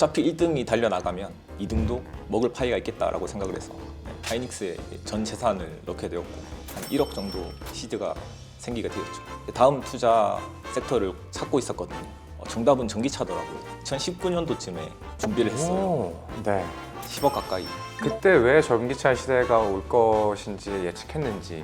어차피 1등이 달려나가면 2등도 먹을 파이가 있겠다라고 생각을 해서 하이닉스에 전 재산을 넣게 되었고 한 1억 정도 시드가 생기게 되었죠. 다음 투자 섹터를 찾고 있었거든요. 정답은 전기차더라고요. 2019년도쯤에 준비를 했어요. 오, 네. 10억 가까이. 그때 왜 전기차 시대가 올 것인지 예측했는지.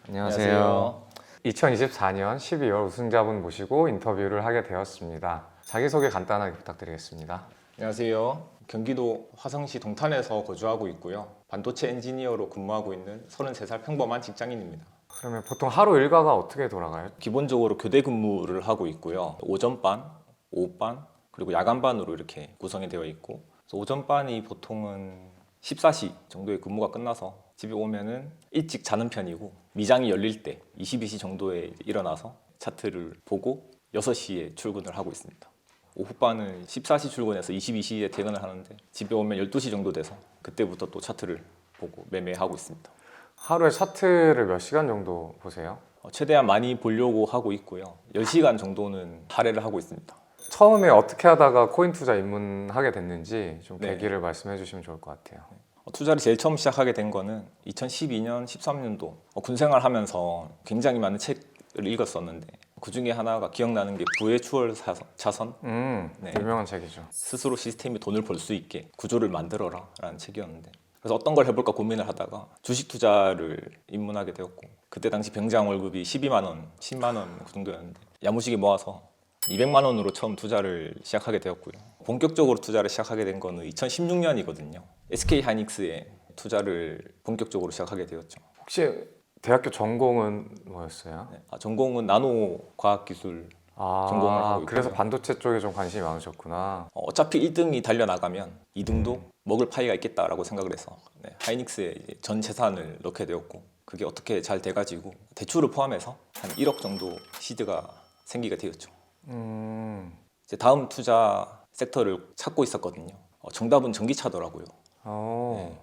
안녕하세요. 2024년 12월 우승자분 모시고 인터뷰를 하게 되었습니다. 자기소개 간단하게 부탁드리겠습니다. 안녕하세요. 경기도 화성시 동탄에서 거주하고 있고요. 반도체 엔지니어로 근무하고 있는 33살 평범한 직장인입니다. 그러면 보통 하루 일과가 어떻게 돌아가요? 기본적으로 교대 근무를 하고 있고요. 오전반, 오후반, 그리고 야간반으로 이렇게 구성이 되어 있고, 그래서 오전반이 보통은 14시 정도의 근무가 끝나서 집에 오면은 일찍 자는 편이고, 미장이 열릴 때 22시 정도에 일어나서 차트를 보고 6시에 출근을 하고 있습니다. 오후반은 14시 출근해서 22시에 퇴근을 하는데 집에 오면 12시 정도 돼서 그때부터 또 차트를 보고 매매하고 있습니다. 하루에 차트를 몇 시간 정도 보세요? 최대한 많이 보려고 하고 있고요. 10시간 정도는 할애를 하고 있습니다. 처음에 어떻게 하다가 코인 투자 입문하게 됐는지 좀 네. 계기를 말씀해 주시면 좋을 것 같아요. 투자를 제일 처음 시작하게 된 거는 2012년, 13년도 군 생활하면서 굉장히 많은 책을 읽었었는데 그 중에 하나가 기억나는 게 부의 추월 차선? 네. 유명한 책이죠. 스스로 시스템이 돈을 벌 수 있게 구조를 만들어라 라는 책이었는데, 그래서 어떤 걸 해볼까 고민을 하다가 주식 투자를 입문하게 되었고, 그때 당시 병장 월급이 12만 원, 10만 원 그 정도였는데 야무지게 모아서 200만 원으로 처음 투자를 시작하게 되었고요. 본격적으로 투자를 시작하게 된 거는 2016년이거든요. SK 하이닉스에 투자를 본격적으로 시작하게 되었죠. 혹시 대학교 전공은 뭐였어요? 네. 전공은 나노 과학기술 전공을 하고 있고요. 그래서 반도체 쪽에 좀 관심이 많으셨구나. 어차피 1등이 달려나가면 2등도 먹을 파이가 있겠다라고 생각을 해서 하이닉스에 이제 전 재산을 넣게 되었고, 그게 어떻게 잘 돼가지고 대출을 포함해서 한 1억 정도 시드가 생기게 되었죠. 이제 다음 투자 섹터를 찾고 있었거든요. 정답은 전기차더라고요. 네.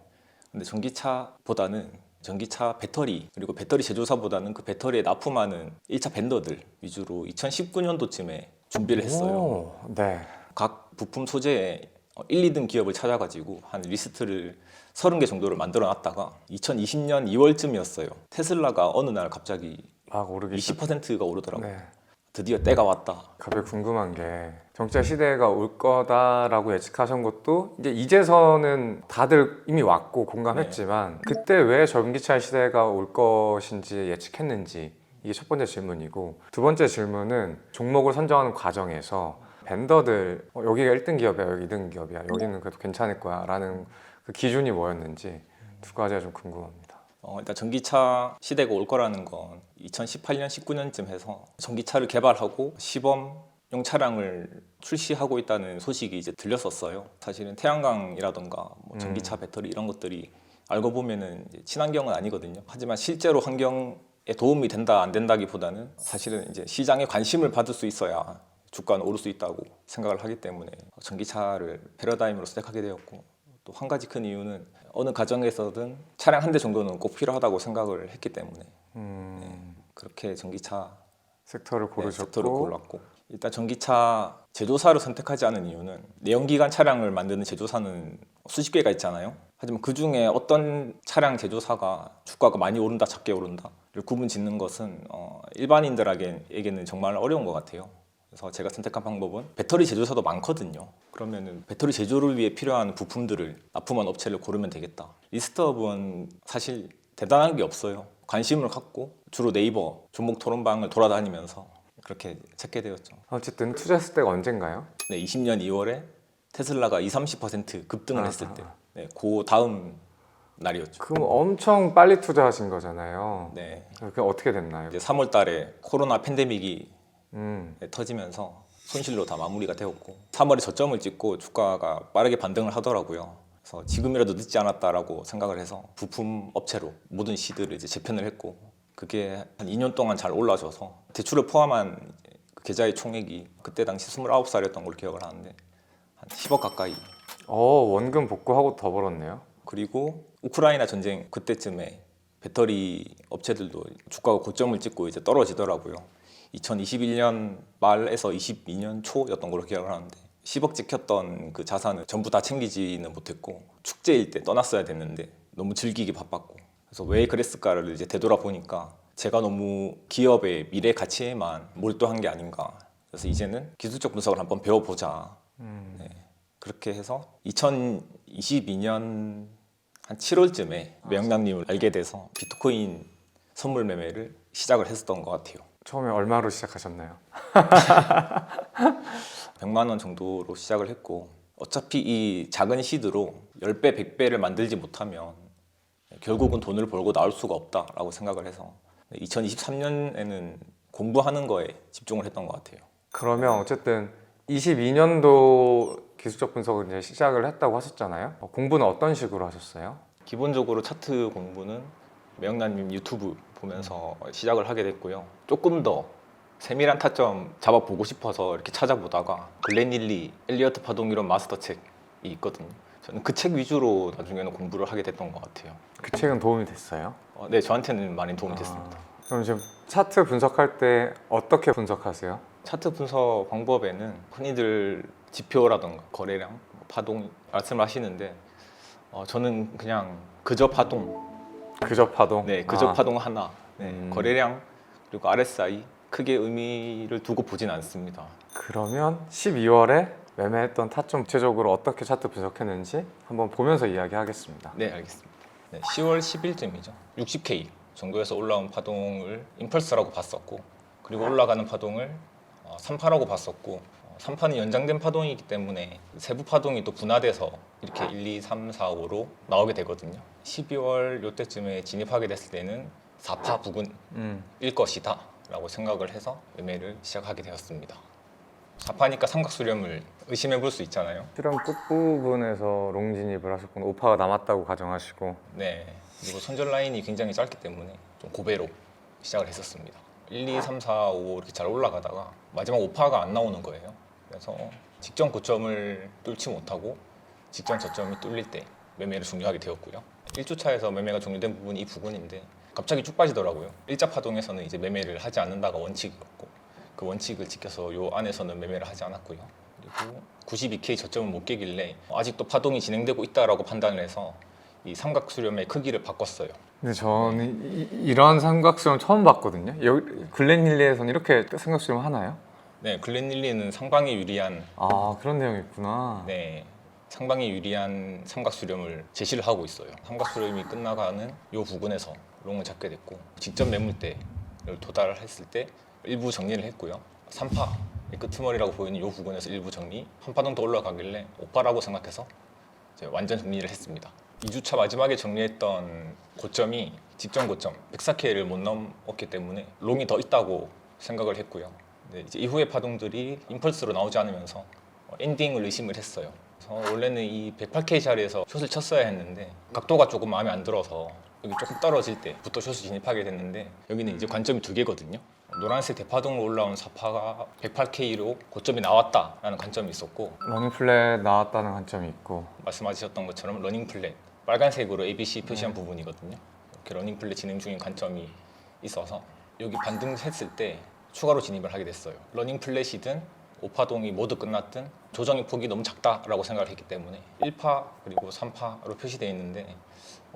근데 전기차보다는 전기차 배터리, 그리고 배터리 제조사보다는 그 배터리에 납품하는 1차 벤더들 위주로 2019년도쯤에 준비를 했어요. 네. 각 부품 소재에 1, 2등 기업을 찾아가지고 한 리스트를 30개 정도를 만들어 놨다가 2020년 2월쯤이었어요. 테슬라가 어느 날 갑자기 막 오르기 20%가 오르더라고요. 네. 드디어 때가 왔다. 갑자기 궁금한 게 전기차 시대가 올 거다라고 예측하신 것도 이제서는 다들 이미 왔고 공감했지만 그때 왜 전기차 시대가 올 것인지 예측했는지, 이게 첫 번째 질문이고, 두 번째 질문은 종목을 선정하는 과정에서 벤더들 여기가 1등 기업이야, 여기 2등 기업이야, 여기는 그래도 괜찮을 거야 라는 그 기준이 뭐였는지 두 가지가 좀 궁금합니다. 일단 전기차 시대가 올 거라는 건 2018년, 19년쯤 해서 전기차를 개발하고 시범용 차량을 출시하고 있다는 소식이 이제 들렸었어요. 사실은 태양광이라던가 뭐 전기차 배터리 이런 것들이 알고 보면은 이제 친환경은 아니거든요. 하지만 실제로 환경에 도움이 된다 안 된다기보다는 사실은 이제 시장에 관심을 받을 수 있어야 주가는 오를 수 있다고 생각을 하기 때문에 전기차를 패러다임으로 선택하게 되었고, 또 한 가지 큰 이유는 어느 가정에서든 차량 한 대 정도는 꼭 필요하다고 생각을 했기 때문에 그렇게 전기차 섹터를 고르셨고, 섹터를 골랐고, 일단 전기차 제조사를 선택하지 않은 이유는 내연기관 차량을 만드는 제조사는 수십 개가 있잖아요. 하지만 그 중에 어떤 차량 제조사가 주가가 많이 오른다, 작게 오른다를 구분 짓는 것은 일반인들에게는 정말 어려운 것 같아요. 그래서 제가 선택한 방법은 배터리 제조사도 많거든요. 그러면은 배터리 제조를 위해 필요한 부품들을 납품한 업체를 고르면 되겠다. 리스트업은 사실 대단한 게 없어요. 관심을 갖고 주로 네이버 종목 토론방을 돌아다니면서 그렇게 찾게 되었죠. 어쨌든 투자했을 때가 언젠가요? 네, 20년 2월에 테슬라가 20-30% 급등을 했을 때, 그 다음 날이었죠. 그럼 엄청 빨리 투자하신 거잖아요. 네, 그게 어떻게 됐나요? 이제 3월 달에 코로나 팬데믹이 터지면서 손실로 다 마무리가 되었고, 3월에 저점을 찍고 주가가 빠르게 반등을 하더라고요. 그래서 지금이라도 늦지 않았다라고 생각을 해서 부품 업체로 모든 시드를 이제 재편을 했고, 그게 한 2년 동안 잘 올라줘서 대출을 포함한 그 계좌의 총액이 그때 당시 29살이었던 걸 기억을 하는데 한 10억 가까이. 원금 복구하고 더 벌었네요. 그리고 우크라이나 전쟁 그때쯤에 배터리 업체들도 주가가 고점을 찍고 이제 떨어지더라고요. 2021년 말에서 22년 초였던 걸로 기억을 하는데 10억 찍혔던 그 자산을 전부 다 챙기지는 못했고 축제일 때 떠났어야 됐는데 너무 즐기기 바빴고 그래서 왜 그랬을까를 이제 되돌아보니까 제가 너무 기업의 미래 가치에만 몰두한 게 아닌가. 그래서 이제는 기술적 분석을 한번 배워보자. 네. 그렇게 해서 2022년 한 7월쯤에 매영남님을 알게 돼서 비트코인 선물 매매를 시작을 했었던 것 같아요. 처음에 얼마로 시작하셨나요? 100만 원 정도로 시작을 했고 어차피 이 작은 시드로 10배, 100배를 만들지 못하면 결국은 돈을 벌고 나올 수가 없다라고 생각을 해서 2023년에는 공부하는 거에 집중을 했던 것 같아요. 그러면 어쨌든 22년도 기술적 분석을 이제 시작을 했다고 하셨잖아요. 공부는 어떤 식으로 하셨어요? 기본적으로 차트 공부는 매영남님 유튜브 보면서 시작을 하게 됐고요. 조금 더 세밀한 타점 잡아보고 싶어서 이렇게 찾아보다가 글렌 릴리, 엘리어트 파동 이론 마스터 책이 있거든요. 저는 그 책 위주로 나중에는 공부를 하게 됐던 것 같아요. 그 책은 도움이 됐어요? 네, 저한테는 많이 도움이 됐습니다. 그럼 지금 차트 분석할 때 어떻게 분석하세요? 차트 분석 방법에는 흔히들 지표라던가 거래량, 파동 말씀하시는데 저는 그냥 그저 파동, 그저 파동? 네, 그저 파동 하나, 네, 거래량 그리고 RSI 크게 의미를 두고 보진 않습니다. 그러면 12월에 매매했던 타점 구체적으로 어떻게 차트 분석했는지 한번 보면서 이야기하겠습니다. 네, 알겠습니다. 네, 10월 10일쯤이죠. 60K 정도에서 올라온 파동을 임펄스라고 봤었고 그리고 올라가는 파동을 3파라고 봤었고 3파는 연장된 파동이기 때문에 세부 파동이 또 분화돼서 이렇게 1, 2, 3, 4, 5로 나오게 되거든요. 12월 요때쯤에 진입하게 됐을 때는 4파 부근일 것이다 라고 생각을 해서 매매를 시작하게 되었습니다. 4파니까 삼각수렴을 의심해 볼 수 있잖아요. 실험 끝부분에서 롱 진입을 하셨고 오파가 남았다고 가정하시고 네, 그리고 손절 라인이 굉장히 짧기 때문에 좀 고배로 시작을 했었습니다. 1, 2, 3, 4, 5 이렇게 잘 올라가다가 마지막 5파가 안 나오는 거예요. 그래서 직전 고점을 뚫지 못하고 직전 저점이 뚫릴 때 매매를 종료하게 되었고요. 1주차에서 매매가 종료된 부분이 이 부분인데 갑자기 쭉 빠지더라고요. 일자 파동에서는 이제 매매를 하지 않는다가 원칙이었고 그 원칙을 지켜서 요 안에서는 매매를 하지 않았고요. 그리고 92K 저점을 못 깨길래 아직도 파동이 진행되고 있다라고 판단을 해서 이 삼각수렴의 크기를 바꿨어요. 근데 저는 이런 삼각수렴 처음 봤거든요. 여기 글렌힐리에서는 이렇게 삼각수렴 하나요? 네, 글렌릴리는 상방에 유리한 그런 내용이 있구나. 네, 상방에 유리한 삼각수렴을 제시를 하고 있어요. 삼각수렴이 끝나가는 요 부분에서 롱을 잡게 됐고 직전 매물대를 도달했을 때 일부 정리를 했고요. 3파의 끄트머리라고 보이는 요 부분에서 일부 정리, 한 파동 더 올라가길래 5파라고 생각해서 이제 완전 정리를 했습니다. 2주차 마지막에 정리했던 고점이 직전 고점 104K를 못 넘었기 때문에 롱이 더 있다고 생각을 했고요. 네, 이제 이후의 파동들이 임펄스로 나오지 않으면서 엔딩을 의심을 했어요. 그래서 원래는 이 108K 자리에서 숏을 쳤어야 했는데 각도가 조금 마음에 안 들어서 여기 조금 떨어질 때부터 숏을 진입하게 됐는데 여기는 이제 관점이 두 개거든요. 노란색 대파동으로 올라온 4파가 108K로 고점이 나왔다라는 관점이 있었고 러닝 플랫 나왔다는 관점이 있고 말씀하셨던 것처럼 러닝 플랫 빨간색으로 ABC 표시한 부분이거든요. 이렇게 러닝 플랫 진행 중인 관점이 있어서 여기 반등했을 때 추가로 진입을 하게 됐어요. 러닝 플랫이든 5파동이 모두 끝났든 조정의 폭이 너무 작다라고 생각을 했기 때문에 1파 그리고 3파로 표시되어 있는데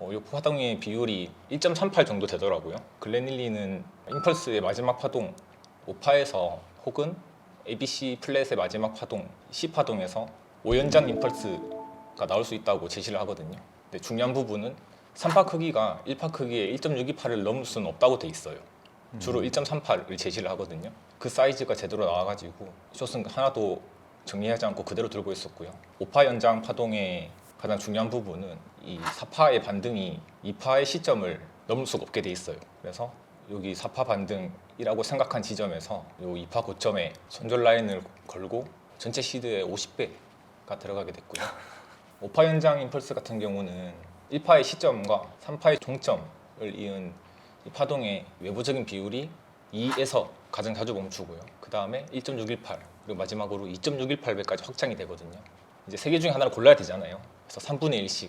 이 파동의 비율이 1.38 정도 되더라고요. 글렌릴리는 임펄스의 마지막 파동 5파에서 혹은 ABC 플랫의 마지막 파동 10파동에서 5연장 임펄스가 나올 수 있다고 제시를 하거든요. 근데 중요한 부분은 3파 크기가 1파 크기의 1.62파를 넘을 수는 없다고 돼 있어요. 주로 1.38을 제시를 하거든요. 그 사이즈가 제대로 나와가지고 숏은 하나도 정리하지 않고 그대로 들고 있었고요. 5파 연장 파동의 가장 중요한 부분은 이 4파의 반등이 2파의 시점을 넘을 수가 없게 돼 있어요. 그래서 여기 4파 반등이라고 생각한 지점에서 이 2파 고점에 손절 라인을 걸고 전체 시드의 50배가 들어가게 됐고요. 5파 연장 임펄스 같은 경우는 1파의 시점과 3파의 종점을 이은 이 파동의 외부적인 비율이 2에서 가장 자주 멈추고요. 그 다음에 1.618 그리고 마지막으로 2.618배까지 확장이 되거든요. 이제 세 개 중에 하나를 골라야 되잖아요. 그래서 3분의 1씩.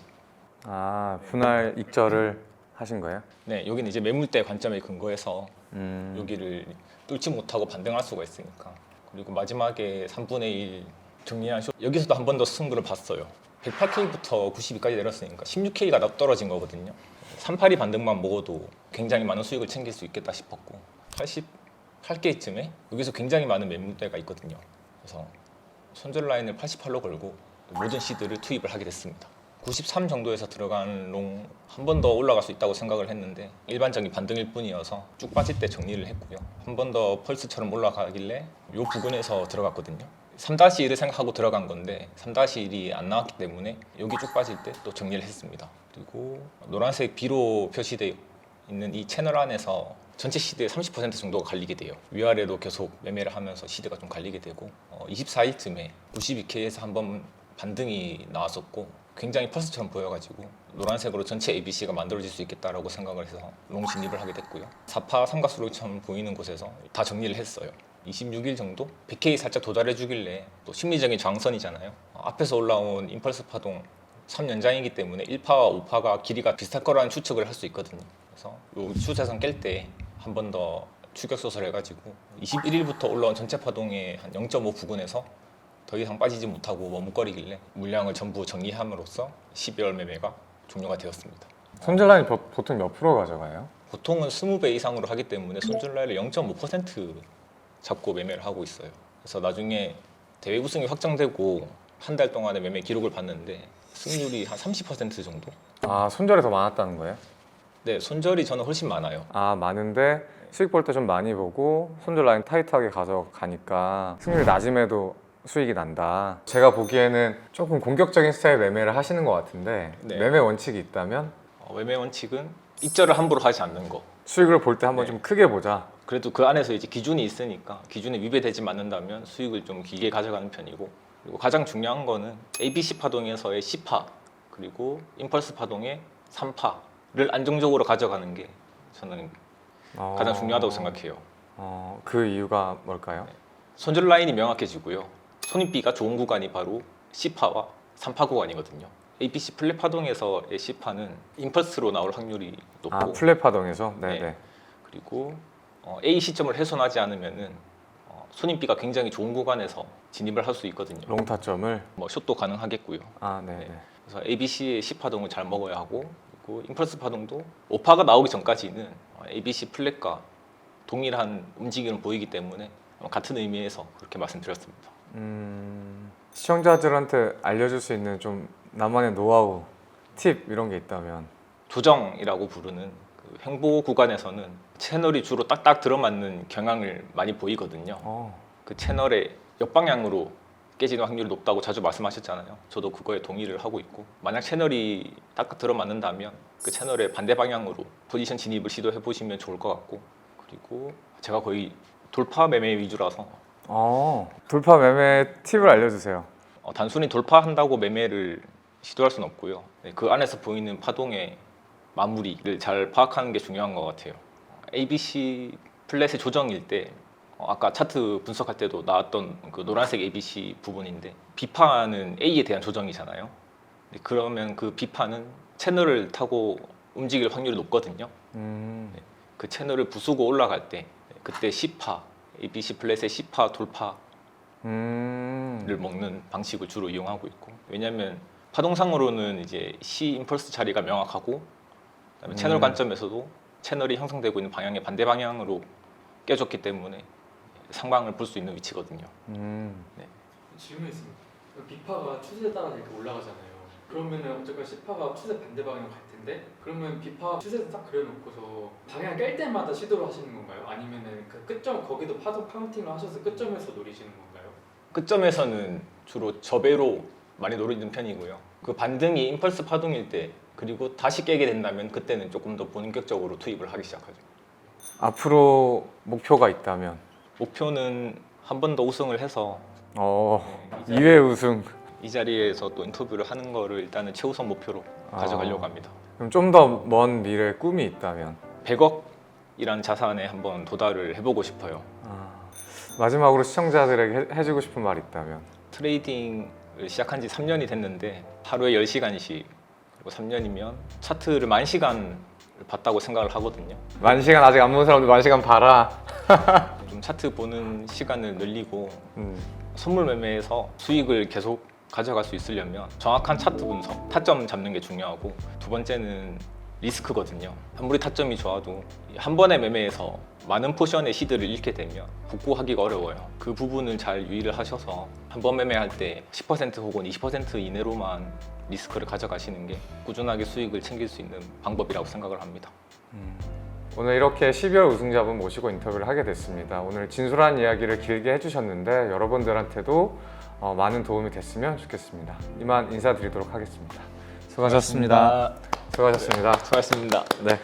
분할 익절을 하신 거예요? 네, 여기는 이제 매물대 관점에 근거해서 여기를 뚫지 못하고 반등할 수가 있으니까. 그리고 마지막에 3분의 1 정리한 숏, 여기서도 한 번 더 승부를 봤어요. 108K부터 92까지 내렸으니까 16K가 떨어진 거거든요. 38이 반등만 먹어도 굉장히 많은 수익을 챙길 수 있겠다 싶었고 88K쯤에 여기서 굉장히 많은 매물대가 있거든요. 그래서 손절 라인을 88로 걸고 모든 시드를 투입을 하게 됐습니다. 93 정도에서 들어간 롱 한 번 더 올라갈 수 있다고 생각을 했는데 일반적인 반등일 뿐이어서 쭉 빠질 때 정리를 했고요. 한 번 더 펄스처럼 올라가길래 이 부근에서 들어갔거든요. 3-1을 생각하고 들어간 건데 3-1이 안 나왔기 때문에 여기 쭉 빠질 때 또 정리를 했습니다. 그리고 노란색 B로 표시되어 있는 이 채널 안에서 전체 시드의 30% 정도가 갈리게 돼요. 위아래로 계속 매매를 하면서 시드가 좀 갈리게 되고 24일쯤에 92K에서 한번 반등이 나왔었고 굉장히 펄스처럼 보여가지고 노란색으로 전체 ABC가 만들어질 수 있겠다라고 생각을 해서 롱 진입을 하게 됐고요. 4파 삼각수로처럼 보이는 곳에서 다 정리를 했어요. 26일 정도 100K 살짝 도달해 주길래 또 심리적인 저항선이잖아요. 앞에서 올라온 임펄스 파동 3연장이기 때문에 1파와 5파가 길이가 비슷할 거라는 추측을 할 수 있거든요. 그래서 이 추세선 깰 때 한 번 더 추격 소설 해가지고 21일부터 올라온 전체 파동의 한 0.5 부근에서 더 이상 빠지지 못하고 머뭇거리길래 물량을 전부 정리함으로써 12월 매매가 종료가 되었습니다. 손절 라인 보통 몇 프로 가져가요? 보통은 20배 이상으로 하기 때문에 손절 라인을 0.5% 잡고 매매를 하고 있어요. 그래서 나중에 대회 우승이 확정되고 한 달 동안의 매매 기록을 봤는데 승률이 한 30% 정도? 아, 손절이 더 많았다는 거예요? 네, 손절이 저는 훨씬 많아요. 아, 많은데 수익 볼 때 좀 많이 보고 손절 라인 타이트하게 가져가니까 승률이 낮음에도 수익이 난다. 제가 보기에는 조금 공격적인 스타일 매매를 하시는 것 같은데 네. 매매 원칙이 있다면 매매 원칙은 익절을 함부로 하지 않는 거. 수익을 볼 때 한번 네. 좀 크게 보자. 그래도 그 안에서 이제 기준이 있으니까 기준에 위배되지 않는다면 수익을 좀 길게 가져가는 편이고, 그리고 가장 중요한 거는 ABC 파동에서의 C파 그리고 임펄스 파동의 3파를 안정적으로 가져가는 게 저는 가장 중요하다고 생각해요. 그 이유가 뭘까요? 손절 라인이 명확해지고요. 손익비가 좋은 구간이 바로 C파와 3파 구간이거든요. ABC 플랫 파동에서의 C파는 임펄스로 나올 확률이 높고, 아, 플랫 파동에서? 네네. 네. 그리고 A 시점을 훼손하지 않으면은 손익비가 굉장히 좋은 구간에서 진입을 할 수 있거든요. 롱 타점을? 뭐 숏도 가능하겠고요. 아, 네네. 네. 그래서 ABC의 C 파동을 잘 먹어야 하고, 그리고 임펄스 파동도 5파가 나오기 전까지는 ABC 플랫과 동일한 움직임을 보이기 때문에 같은 의미에서 그렇게 말씀드렸습니다. 시청자들한테 알려줄 수 있는 좀 나만의 노하우, 팁 이런 게 있다면? 조정이라고 부르는 그 횡보 구간에서는 채널이 주로 딱딱 들어맞는 경향을 많이 보이거든요. 그 채널의 역방향으로 깨지는 확률이 높다고 자주 말씀하셨잖아요. 저도 그거에 동의를 하고 있고, 만약 채널이 딱딱 들어맞는다면 그 채널의 반대 방향으로 포지션 진입을 시도해 보시면 좋을 것 같고, 그리고 제가 거의 돌파 매매 위주라서 돌파 매매 팁을 알려주세요. 단순히 돌파한다고 매매를 시도할 수는 없고요. 네, 그 안에서 보이는 파동의 마무리를 잘 파악하는 게 중요한 것 같아요. ABC 플랫의 조정일 때 아까 차트 분석할 때도 나왔던 그 노란색 ABC 부분인데, B파는 A에 대한 조정이잖아요. 네, 그러면 그 B파는 채널을 타고 움직일 확률이 높거든요. 네, 그 채널을 부수고 올라갈 때 그때 C파, ABC 플랫의 C파 돌파를 먹는 방식을 주로 이용하고 있고, 왜냐하면 파동상으로는 이제 C 임펄스 자리가 명확하고, 그다음에 채널 관점에서도 채널이 형성되고 있는 방향의 반대 방향으로 깨졌기 때문에 상방을 볼 수 있는 위치거든요. 네. 질문이 있습니다. B파가 추세에 따라 이렇게 올라가잖아요. 그러면은 어쨌건 C파가 추세 반대 방향으로 갈 텐데, 그러면 B파 추세를 딱 그려놓고서 방향 깰 때마다 시도를 하시는 건가요? 아니면은 그 끝점 거기도 파동 카운팅을 하셔서 끝점에서 노리시는 건가요? 끝점에서는 주로 저배로 많이 노리는 편이고요. 그 반등이 임펄스 파동일 때, 그리고 다시 깨게 된다면 그때는 조금 더 본격적으로 투입을 하기 시작하죠. 앞으로 목표가 있다면? 목표는 한 번 더 우승을 해서 2회 우승. 이 자리에서 또 인터뷰를 하는 거를 일단은 최우선 목표로 가져가려고 합니다. 그럼 좀 더 먼 미래 꿈이 있다면? 100억이라는 자산에 한번 도달을 해보고 싶어요. 마지막으로 시청자들에게 해주고 싶은 말 있다면? 트레이딩을 시작한 지 3년이 됐는데 하루에 10시간씩, 그리고 3년이면 차트를 10,000시간 봤다고 생각을 하거든요. 만 시간 아직 안 본 사람들 만 시간 봐라. 좀 차트 보는 시간을 늘리고 음. 선물 매매에서 수익을 계속 가져갈 수 있으려면 정확한 차트 분석, 타점 잡는 게 중요하고 두 번째는 리스크거든요. 아무리 타점이 좋아도 한 번의 매매에서 많은 포션의 시드를 잃게 되면 복구하기가 어려워요. 그 부분을 잘 유의를 하셔서 한 번 매매할 때 10% 혹은 20% 이내로만 리스크를 가져가시는 게 꾸준하게 수익을 챙길 수 있는 방법이라고 생각을 합니다. 오늘 이렇게 12월 우승자분 모시고 인터뷰를 하게 됐습니다. 오늘 진솔한 이야기를 길게 해주셨는데 여러분들한테도 많은 도움이 됐으면 좋겠습니다. 이만 인사드리도록 하겠습니다. 수고하셨습니다. 수고하셨습니다. 수고하셨습니다. 네.